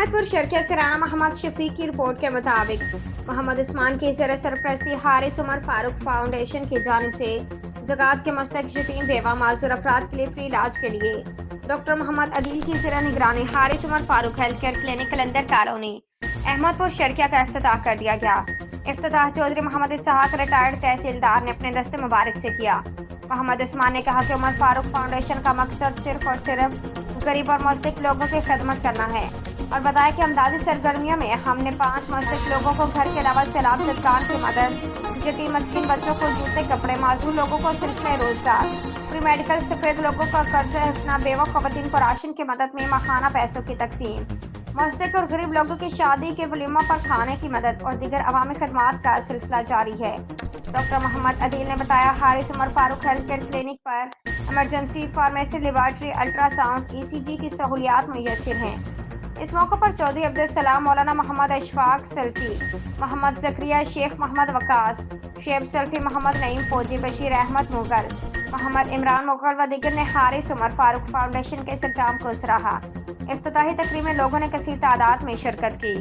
احمد پور شرکیہ سے رانا محمد شفیق کی رپورٹ کے مطابق محمد عثمان کی زیر سرپرستی حارث عمر فاروق فاؤنڈیشن کی جانب سے زکوٰۃ کے مستحق یتیم بیوہ معذور افراد کے لیے فری علاج کے لیے ڈاکٹر محمد عدیل کی زیر نگرانی Haris Umar Farooq health care clinic کلندر کالونی احمد پور شرکیہ کا افتتاح کر دیا گیا۔ افتتاح چودھری محمد اسحاق ریٹائرڈ تحصیلدار نے اپنے دست مبارک سے کیا۔ محمد عثمان نے کہا کہ عمر فاروق فاؤنڈیشن کا مقصد صرف اور صرف غریب اور مستحق لوگوں کی خدمت کرنا ہے، اور بتایا کہ امدادی سرگرمیوں میں ہم نے 5 مستحق لوگوں کو گھر کے علاوہ سیلاب زدگان کی مدد، یتیم مسکین بچوں کو جوتے کپڑے، معذور لوگوں کو سلسلہ روزگار، فری میڈیکل، سفید لوگوں کا قرض حفنہ، بیوہ خواتین کو راشن کی مدد میں ماہانہ پیسوں کی تقسیم، مستحق اور غریب لوگوں کی شادی کے ولیموں پر کھانے کی مدد اور دیگر عوامی خدمات کا سلسلہ جاری ہے۔ ڈاکٹر محمد عدیل نے بتایا Haris Umar Farooq health care clinic پر emergency, pharmacy, laboratory, ultrasound, ECG کی سہولیات میسر ہیں۔ اس موقع پر چودھری عبدالسلام، مولانا محمد اشفاق سلفی، محمد زکریا، شیخ محمد وقاص، شعیب سلفی، محمد نعیم فوجی، بشیر احمد مغل، محمد عمران مغل و دیگر نے حارث عمر فاروق فاؤنڈیشن کے اس اقدام کو سراہا۔ افتتاحی تقریب میں لوگوں نے کثیر تعداد میں شرکت کی۔